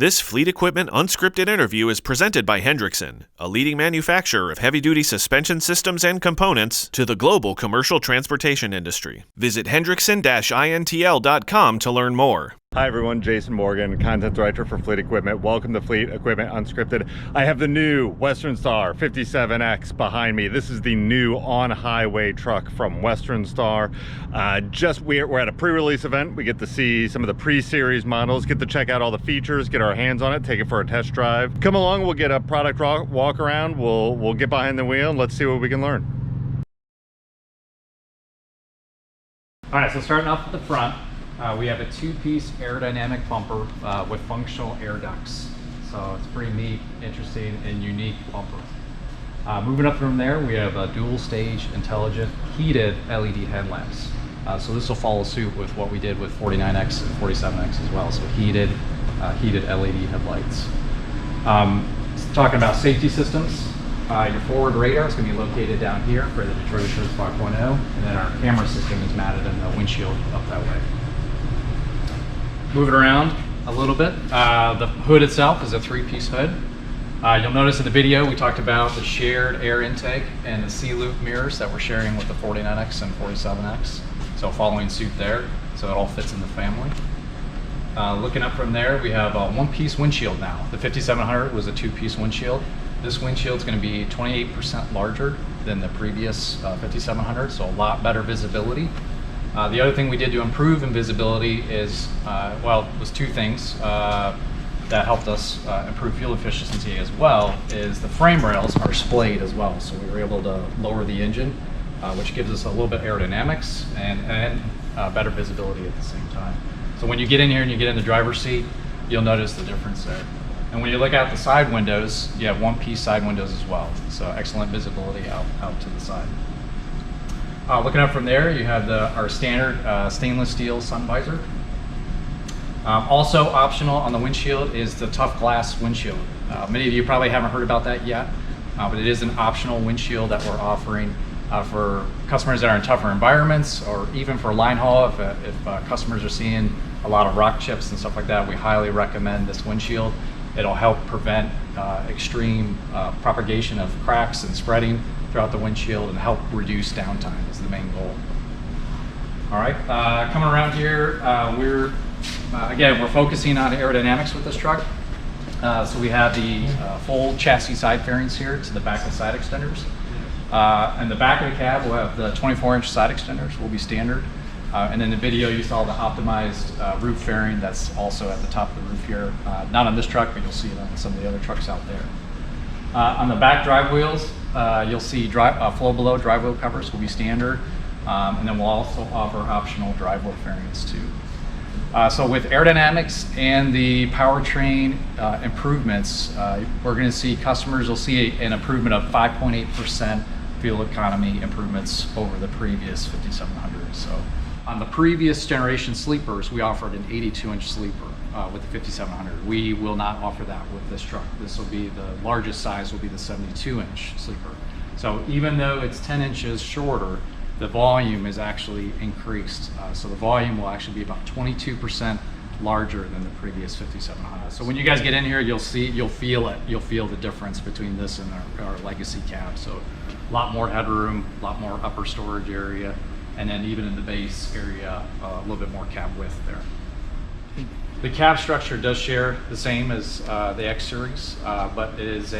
This Fleet Equipment Unscripted interview is presented by Hendrickson, a leading manufacturer of heavy-duty suspension systems and components to the global commercial transportation industry. Visit hendrickson-intl.com to learn more. Hi everyone, Jason Morgan, Content Director for Fleet Equipment. Welcome to Fleet Equipment Unscripted. I have the new Western Star 57X behind me. This is the new on-highway truck from Western Star. We're at a pre-release event. We get to see some of the pre-series models, get to check out all the features, get our hands on it, take it for a test drive. Come along, we'll get a product walk around, we'll get behind the wheel and let's see what we can learn. All right, so starting off at the front, we have a two-piece aerodynamic bumper with functional air ducts. So it's pretty neat, interesting, and unique bumper. Moving up from there, we have a dual-stage intelligent heated LED headlamps. So this will follow suit with what we did with 49X and 47X as well. So heated LED headlights. Talking about safety systems, your forward radar is going to be located down here for the Detroit Assurance 5.0, and then our camera system is mounted in the windshield up that way. Moving around a little bit, the hood itself is a three-piece hood. You'll notice in the video we talked about the shared air intake and the C-loop mirrors that we're sharing with the 49X and 47X. So following suit there, so it all fits in the family. Looking up from there, we have a one-piece windshield now. The 5700 was a two-piece windshield. This windshield is going to be 28% larger than the previous 5700, so a lot better visibility. The other thing we did to improve in visibility is, was two things that helped us improve fuel efficiency as well, is the frame rails are splayed as well. So we were able to lower the engine, which gives us a little bit aerodynamics and better visibility at the same time. So when you get in here and you get in the driver's seat, you'll notice the difference there. And when you look out the side windows, you have one-piece side windows as well. So excellent visibility out to the side. Looking up from there, you have our standard stainless steel sun visor. Also optional on the windshield is the tough glass windshield. Many of you probably haven't heard about that yet, but it is an optional windshield that we're offering for customers that are in tougher environments, or even for line haul. If customers are seeing a lot of rock chips and stuff like that, we highly recommend this windshield. It'll help prevent extreme propagation of cracks and spreading throughout the windshield and help reduce downtime is the main goal. All right, coming around here, we're focusing on aerodynamics with this truck. So we have the full chassis side fairings here to the back of side extenders. In the back of the cab, we'll have the 24-inch side extenders will be standard. And in the video, you saw the optimized roof fairing that's also at the top of the roof here. Not on this truck, but you'll see it on some of the other trucks out there. On the back drive wheels, you'll see flow below drive wheel covers will be standard, and then we'll also offer optional drive wheel fairings too. So with aerodynamics and the powertrain improvements, we're going to see customers will see an improvement of 5.8% fuel economy improvements over the previous 5700. So on the previous generation sleepers, we offered an 82-inch sleeper with the 5700. We will not offer that with this truck. This will be the largest size, will be the 72-inch sleeper. So even though it's 10 inches shorter, the volume is actually increased. So the volume will actually be about 22% larger than the previous 5700. So when you guys get in here, you'll feel it. You'll feel the difference between this and our legacy cab. So a lot more headroom, a lot more upper storage area, and then even in the base area, a little bit more cab width there. The cab structure does share the same as the X Series, but it is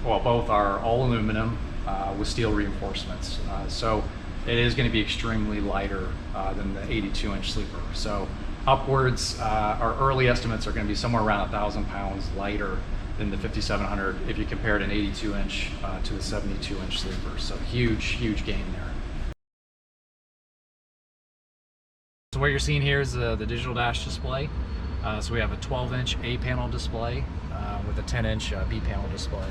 both are all aluminum with steel reinforcements. So it is going to be extremely lighter than the 82-inch sleeper. So upwards, our early estimates are going to be somewhere around 1,000 pounds lighter than the 5700 if you compared an 82-inch to the 72-inch sleeper. So huge gain there. So what you're seeing here is the digital dash display. So we have a 12-inch A panel display with a 10-inch B panel display.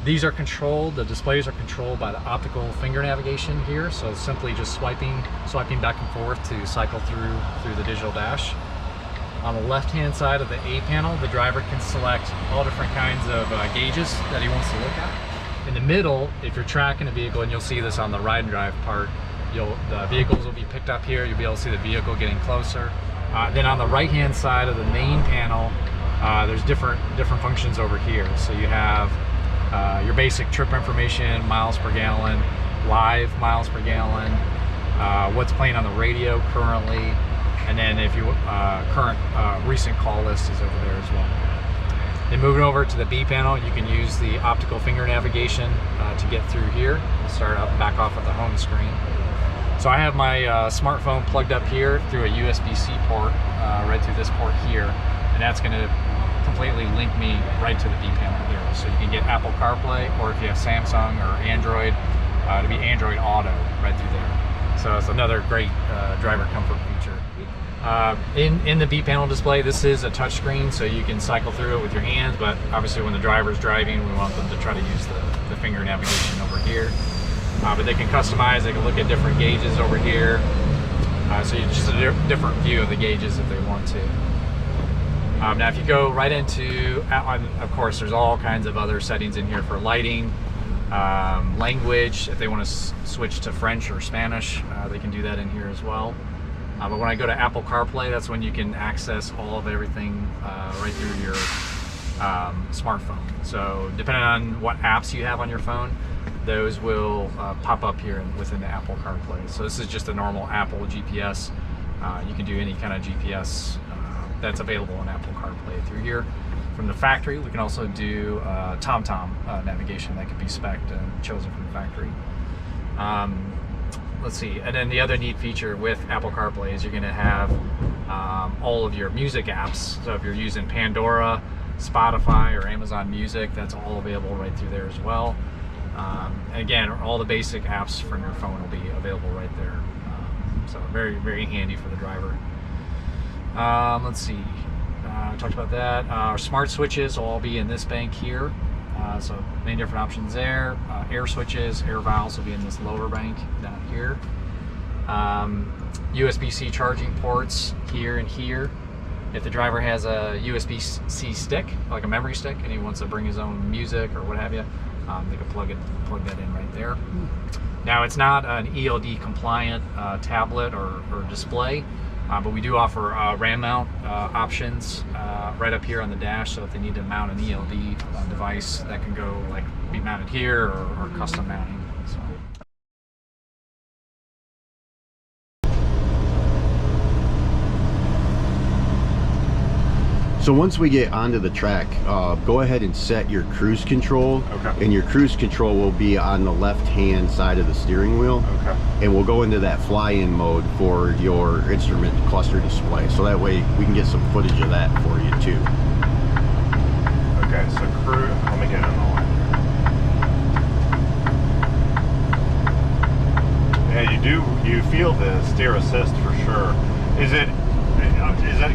These are controlled, the displays are controlled by the optical finger navigation here. So simply just swiping back and forth to cycle through the digital dash. On the left-hand side of the A panel, the driver can select all different kinds of gauges that he wants to look at. In the middle, if you're tracking a vehicle, and you'll see this on the ride and drive part, the vehicles will be picked up here. You'll be able to see the vehicle getting closer. Then on the right-hand side of the main panel, there's different functions over here. So you have your basic trip information, miles per gallon, live miles per gallon, what's playing on the radio currently, and then if you current recent call list is over there as well. Then moving over to the B panel, you can use the optical finger navigation to get through here. I'll start up back off at the home screen. So I have my smartphone plugged up here through a USB-C port right through this port here, and that's going to completely link me right to the B panel here. So you can get Apple Carplay, or if you have Samsung or Android, to be Android Auto right through there. So it's another great driver comfort feature. In the B panel display, this is a touch screen, so you can cycle through it with your hands, but obviously when the driver's driving, we want them to try to use the finger navigation over here. But they can customize, they can look at different gauges over here. So it's just a different view of the gauges if they want to. Now if you go right into, of course there's all kinds of other settings in here for lighting, language, if they want to switch to French or Spanish, they can do that in here as well. But when I go to Apple CarPlay, that's when you can access all of everything right through your smartphone. So depending on what apps you have on your phone, those will pop up here within the Apple CarPlay. So this is just a normal Apple GPS. You can do any kind of GPS that's available on Apple CarPlay through here. From the factory, we can also do TomTom navigation that could be spec'd and chosen from the factory. Let's see, and then the other neat feature with Apple CarPlay is you're going to have all of your music apps. So if you're using Pandora, Spotify, or Amazon Music, that's all available right through there as well. And again, all the basic apps from your phone will be available right there. So very, very handy for the driver. Let's see, I talked about that. Our smart switches will all be in this bank here. So many different options there. Air switches, air valves will be in this lower bank down here. USB-C charging ports here and here. If the driver has a USB-C stick, like a memory stick, and he wants to bring his own music or what have you, they can plug that in right there. Now it's not an ELD compliant tablet or display, but we do offer RAM mount options right up here on the dash. So if they need to mount an ELD device, that can go like be mounted here or custom mounting. So once we get onto the track, go ahead and set your cruise control. Okay. And your cruise control will be on the left-hand side of the steering wheel. Okay. And we'll go into that fly-in mode for your instrument cluster display. So that way we can get some footage of that for you too. Okay, so cruise, let me get on the line. Yeah, you feel the Stair Assist for sure. Is that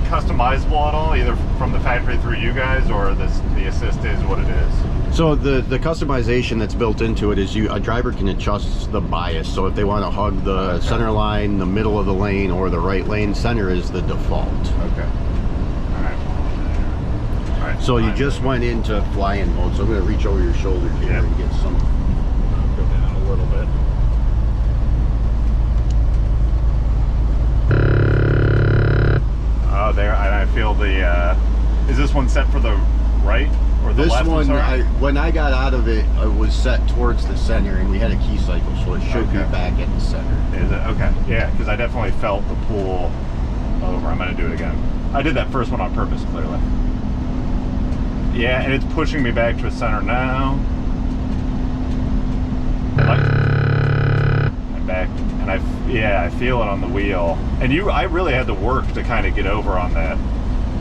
customizable at all, either from the factory through you guys, or the assist is what it is? So the customization that's built into it is a driver can adjust the bias. So if they want to hug the center line, the middle of the lane, or the right lane, center is the default. Okay. All right. So you just went into fly-in mode. So I'm going to reach over your shoulder here and get some. Go down a little bit. Oh, there, and I feel the, is this one set for the right or the left? This one, when I got out of it, it was set towards the center, and we had a key cycle, so it should be back at the center. Is it? Okay, yeah, because I definitely felt the pull over. I'm going to do it again. I did that first one on purpose, clearly. Yeah, and it's pushing me back to a center now. I'm back. And I feel it on the wheel. And I really had to work to kind of get over on that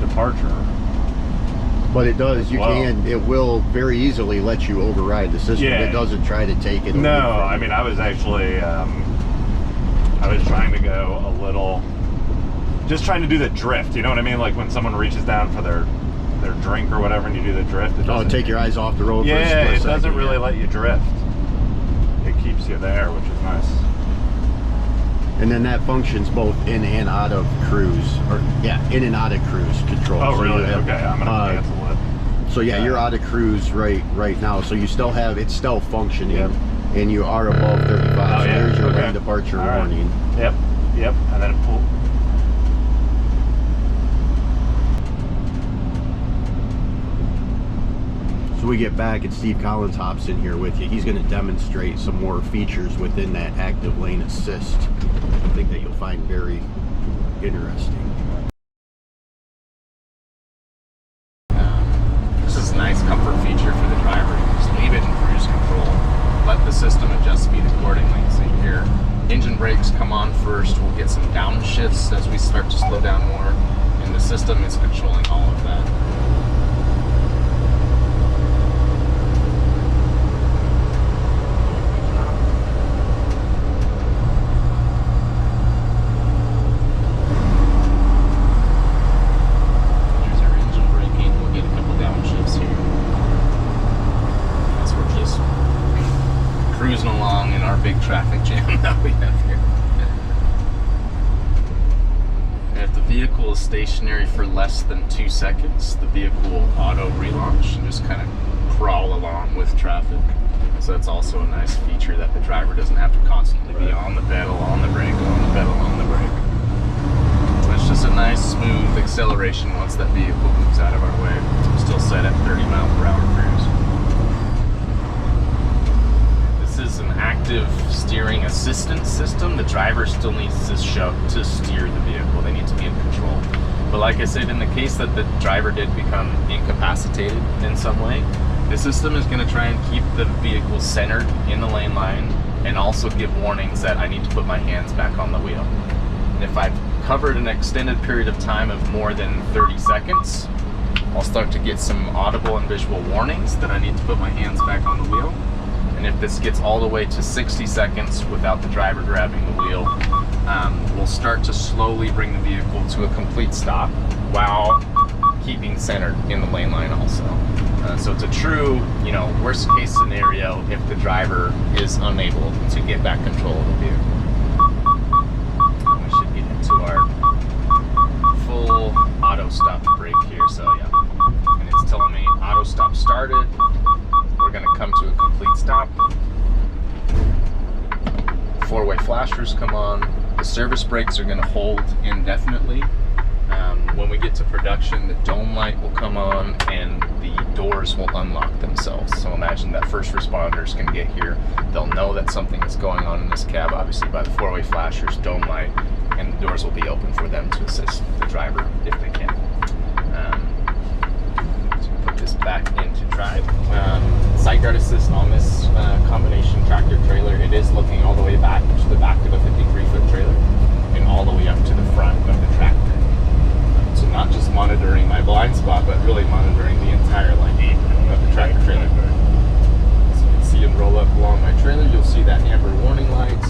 departure. But it does, it will very easily let you override the system. Yeah. It doesn't try to take it away. No, I mean, I was actually, I was trying to go a little, just trying to do the drift, you know what I mean? Like when someone reaches down for their drink or whatever and you do the drift. Take your eyes off the road for a split second. second. It doesn't really let you drift. It keeps you there, which is nice. And then that functions both in and out of cruise, in and out of cruise control. Oh, so really? Okay, I'm gonna cancel it. So yeah, you're out of cruise right now. So you still have it's still functioning, and you are above 35. So there's your lane departure warning. Yep, and then it pull. we get back and Steve Collins hops in here with you, he's going to demonstrate some more features within that active lane assist. I think that you'll find very interesting. This is a nice comfort feature for the driver. Just leave it in cruise control. Let the system adjust speed accordingly. So you hear engine brakes come on first. We'll get some downshifts as we start to slow down more. And the system is controlling all of that. Cruising along in our big traffic jam that we have here. And if the vehicle is stationary for less than 2 seconds, the vehicle will auto relaunch and just kind of crawl along with traffic. So that's also a nice feature that the driver doesn't have to constantly be on the pedal, on the brake, on the pedal, on the brake. So it's just a nice smooth acceleration once that vehicle moves out of our way. I'm still set at 30 mile per hour cruise. This is an active steering assistance system. The driver still needs to steer the vehicle. They need to be in control. But like I said, in the case that the driver did become incapacitated in some way, the system is going to try and keep the vehicle centered in the lane line and also give warnings that I need to put my hands back on the wheel. And if I've covered an extended period of time of more than 30 seconds, I'll start to get some audible and visual warnings that I need to put my hands back on the wheel. And if this gets all the way to 60 seconds without the driver grabbing the wheel, we'll start to slowly bring the vehicle to a complete stop while keeping centered in the lane line also. So it's a true, worst case scenario if the driver is unable to get back control of the vehicle. We should get into our full auto stop brake here, so yeah. And it's telling me auto stop started. We're going to come to a complete stop. Four-way flashers come on. The service brakes are going to hold indefinitely. When we get to production, the dome light will come on and the doors will unlock themselves. So imagine that first responders can get here. They'll know that something is going on in this cab, obviously by the four-way flashers, dome light, and the doors will be open for them to assist the driver if they can. So put this back into drive. Side guard assist on this combination tractor trailer. It is looking all the way back to the back of a 53-foot trailer and all the way up to the front of the tractor. So not just monitoring my blind spot, but really monitoring the entire lane of the tractor trailer. So you can see them roll up along my trailer. You'll see that amber warning light.